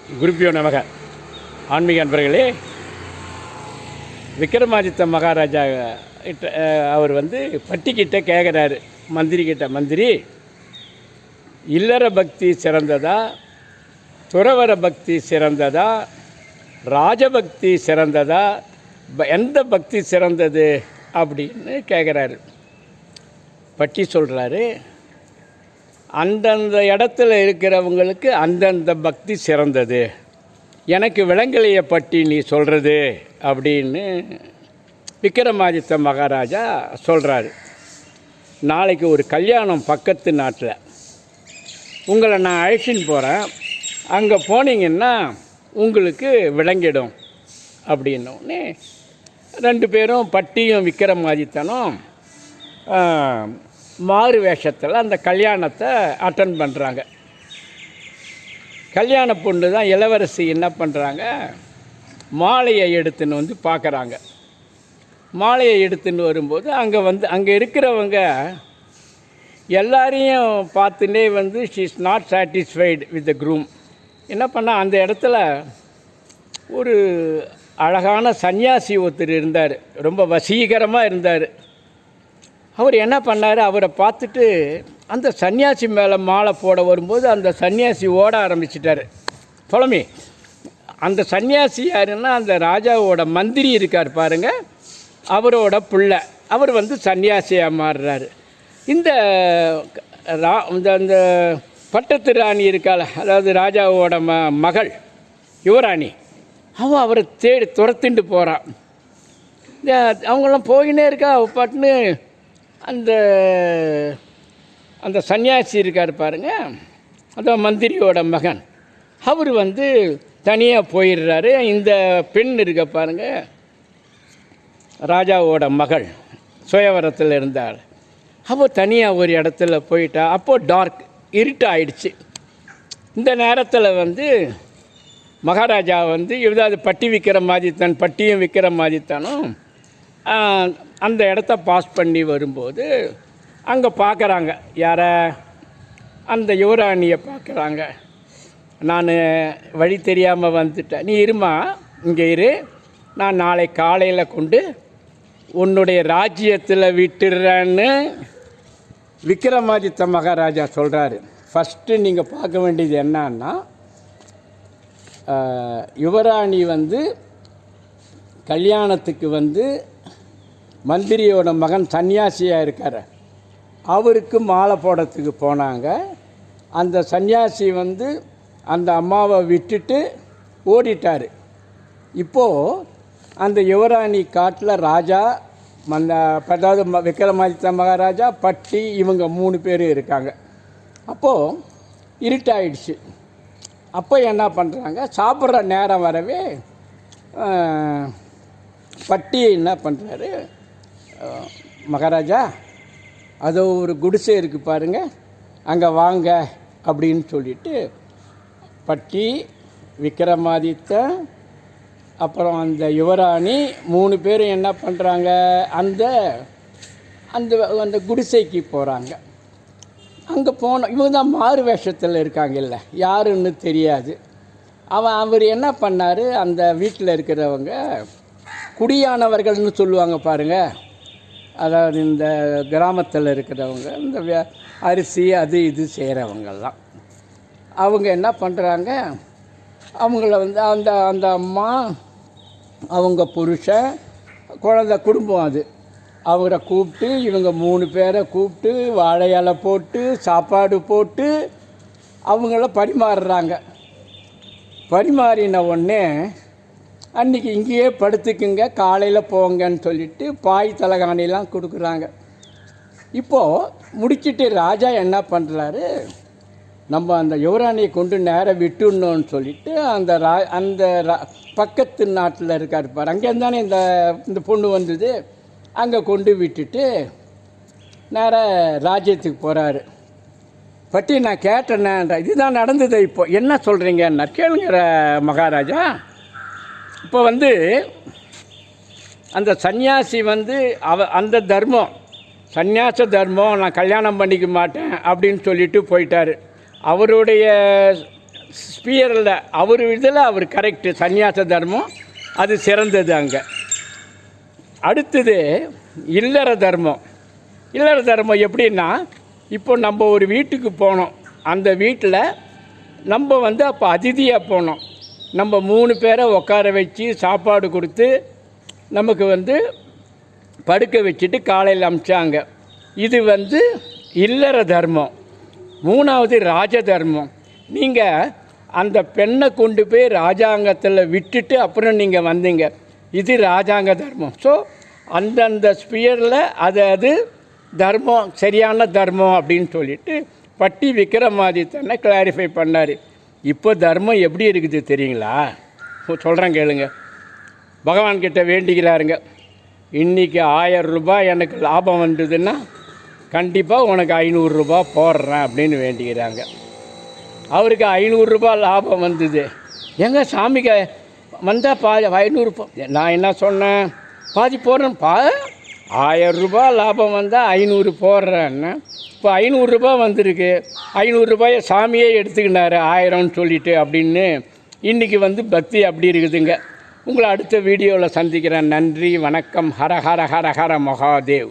குருப்பியோ நமக. ஆன்மீக அன்பர்களே, விக்ரமாதித்த மகாராஜா அவர் பட்டிக்கிட்ட கேட்குறாரு, மந்திரி இல்லற பக்தி சிறந்ததா, துறவர பக்தி சிறந்ததா, ராஜபக்தி சிறந்ததா, எந்த பக்தி சிறந்தது அப்படின்னு கேட்குறாரு. பட்டி சொல்கிறாரு, அந்தந்த இடத்துல இருக்கிறவங்களுக்கு அந்தந்த பக்தி சிறந்தது, எனக்கு விளங்கலைய பட்டி நீ சொல்கிறது அப்படின்னு விக்ரமாதித்த மகாராஜா சொல்கிறாரு. நாளைக்கு ஒரு கல்யாணம் பக்கத்து நாட்டில், உங்களை நான் அழைச்சின்னு போகிறேன், அங்கே போனீங்கன்னா உங்களுக்கு விளங்கிடும் அப்படின்னோடனே ரெண்டு பேரும் பட்டியும் விக்ரமாதித்தனும் மாறு வேஷத்தில் அந்த கல்யாணத்தை அட்டன் பண்ணுறாங்க. கல்யாண பொண்ணு தான் இளவரசி என்ன பண்ணுறாங்க, மாலையை எடுத்துன்னு பார்க்குறாங்க. மாலையை எடுத்துன்னு வரும்போது அங்கே இருக்கிறவங்க எல்லாரையும் பார்த்துனே she is not satisfied with the groom. என்ன பண்ணால் அந்த இடத்துல ஒரு அழகான சன்னியாசி ஒருத்தர் இருந்தார், ரொம்ப வசீகரமாக இருந்தார். அவர் என்ன பண்ணார், அவரை பார்த்துட்டு அந்த சன்னியாசி மேலே மாலை போட வரும்போது அந்த சன்னியாசி ஓட ஆரம்பிச்சிட்டார். புலமே அந்த சன்னியாசி யாருன்னா அந்த ராஜாவோட மந்திரி இருக்கார் பாருங்கள், அவரோட பிள்ளை. அவர் சன்னியாசியாக மாறுறாரு. இந்த அந்த பட்டத்து ராணி இருக்காள், அதாவது ராஜாவோட மகள் யுவராணி, அவன் அவரை தேடி துரத்திட்டு போகிறான். அவங்களாம் போயினே இருக்கா. பாட்டுன்னு அந்த அந்த சன்னியாசி இருக்கார் பாருங்க, அதான் மந்திரியோட மகன், அவர் தனியாக போயிடுறாரு. இந்த பெண் இருக்க பாருங்கள், ராஜாவோட மகள், சுயவரத்தில் இருந்தாள். அவள் தனியாக ஒரு இடத்துல போயிட்டா. அப்போது டார்க், இருட்டு ஆயிடுச்சு. இந்த நேரத்தில் மகாராஜா ஏதாவது பட்டி விக்ரமாதித்தன், பட்டியும் விக்ரமாதித்தனும் அந்த இடத்த பாஸ் பண்ணி வரும்போது அங்கே பார்க்குறாங்க. யாரை? அந்த யுவராணியை பார்க்குறாங்க. நான் வழி தெரியாமல் வந்துட்டேன், நீ இருமா, இங்கே இரு, நான் நாளை காலையில் கொண்டு உன்னுடைய ராஜ்யத்தில் விட்டுடுறேன்னு விக்ரமாதித்த மகாராஜா சொல்கிறாரு. ஃபஸ்ட்டு நீங்கள் பார்க்க வேண்டியது என்னன்னா, யுவராணி கல்யாணத்துக்கு மந்திரியோட மகன் சன்னியாசியாக இருக்கார், அவருக்கு மாலை போடுறதுக்கு போனாங்க. அந்த சன்னியாசி அந்த அம்மாவை விட்டுட்டு ஓடிட்டார். இப்போது அந்த யுவராணி காட்டில் ராஜா, அதாவது விக்ரமாதித்த மகாராஜா, பட்டி, இவங்க 3 பேர் இருக்காங்க. அப்போது இருட்டாயிடுச்சு. அப்போ என்ன பண்ணுறாங்க, சாப்பிட்ற நேரம் வரவே பட்டி என்ன பண்ணுறாரு, மகாராஜா அதோ ஒரு குடிசை இருக்குது பாருங்கள், அங்கே வாங்க அப்படின்னு சொல்லிட்டு பட்டி, விக்ரமாதித்தன், அப்புறம் அந்த யுவராணி 3 பேரும் என்ன பண்ணுறாங்க, அந்த அந்த அந்த குடிசைக்கு போகிறாங்க. அங்கே போன இவங்க தான் மாறு வேஷத்தில் இருக்காங்க, இல்லை யாருன்னு தெரியாது. அவர் என்ன பண்ணார், அந்த வீட்டில் இருக்கிறவங்க குடியானவர்கள்னு சொல்லுவாங்க பாருங்கள், அதாவது இந்த கிராமத்தில் இருக்கிறவங்க, இந்த அரிசி அது இது செய்கிறவங்கெல்லாம், அவங்க என்ன பண்ணுறாங்க, அவங்கள அந்த அந்த அம்மா, அவங்க புருஷன், குழந்தை, குடும்பம், அது அவரை கூப்பிட்டு, இவங்க 3 பேரை கூப்பிட்டு வாழை இலை போட்டு சாப்பாடு போட்டு அவங்கள பரிமாறுறாங்க. பரிமாறின உடனே அன்றைக்கி இங்கேயே படுத்துக்குங்க, காலையில் போங்கன்னு சொல்லிவிட்டு பாய் தலகாணிலாம் கொடுக்குறாங்க. இப்போது முடிச்சுட்டு ராஜா என்ன பண்ணுறாரு, நம்ம அந்த யுவராணியை கொண்டு நேராக விட்டுடணும்னு சொல்லிவிட்டு அந்த பக்கத்து நாட்டில் இருக்கார் பார், அங்கேருந்து தானே இந்த பொண்ணு வந்தது, அங்கே கொண்டு விட்டுட்டு நேராக ராஜ்யத்துக்கு போகிறாரு. பட்டி நான் கேட்டேன்ன்ற, இதுதான் நடந்தது. இப்போ என்ன சொல்கிறீங்கன்னா கேளுங்கிற மகாராஜா. இப்போ அந்த சன்னியாசி அந்த தர்மம், சந்நியாச தர்மம், நான் கல்யாணம் பண்ணிக்க மாட்டேன் அப்படின்னு சொல்லிட்டு போயிட்டார். அவருடைய ஸ்பியரில் அவர் இதில் அவர் கரெக்டு, சந்நியாச தர்மம் அது சிறந்தது. அங்கே அடுத்தது இல்லற தர்மம். இல்லற தர்மம் எப்படின்னா, இப்போ நம்ம ஒரு வீட்டுக்கு போனோம், அந்த வீட்டில் நம்ம அப்போ அதிதியாக போனோம். நம்ம 3 பேரை உட்கார வச்சு சாப்பாடு கொடுத்து நமக்கு படுக்க வச்சுட்டு காலையில் அமிச்சாங்க. இது இல்லற தர்மம். 3வது ராஜ தர்மம். நீங்கள் அந்த பெண்ணை கொண்டு போய் ராஜாங்கத்தில் விட்டுட்டு அப்புறம் நீங்கள் வந்தீங்க, இது ராஜாங்க தர்மம். ஸோ அந்தந்த ஸ்பியரில் அது தர்மம், சரியான தர்மம் அப்படின்னு சொல்லிட்டு பட்டி விக்ரமாதித்தனை கிளாரிஃபை பண்ணார். இப்போ தர்மம் எப்படி இருக்குது தெரியுங்களா? சொல்கிறேன் கேளுங்க. பகவான்கிட்ட வேண்டிக்கிறாருங்க, இன்றைக்கி 1000 ரூபாய் எனக்கு லாபம் வந்ததுன்னா கண்டிப்பாக உனக்கு 500 ரூபா போடுறேன் அப்படின்னு வேண்டிக்கிறாங்க. அவருக்கு 500 ரூபா லாபம் வந்தது. எங்க சாமிக்கு வந்தால் 500. நான் என்ன சொன்னேன், பாதி போடுறேன். 1000 ரூபா லாபம் வந்தால் 500 போடுறேன்னா, இப்போ 500 ரூபா வந்திருக்கு. 500 ரூபாயை சாமியே எடுத்துக்கினாரு 1000ன்னு சொல்லிட்டு அப்படின்னு. இன்றைக்கி பக்தி அப்படி இருக்குதுங்க. உங்களை அடுத்த வீடியோவில் சந்திக்கிறேன். நன்றி, வணக்கம். ஹர ஹர ஹர ஹர மகாதேவ்.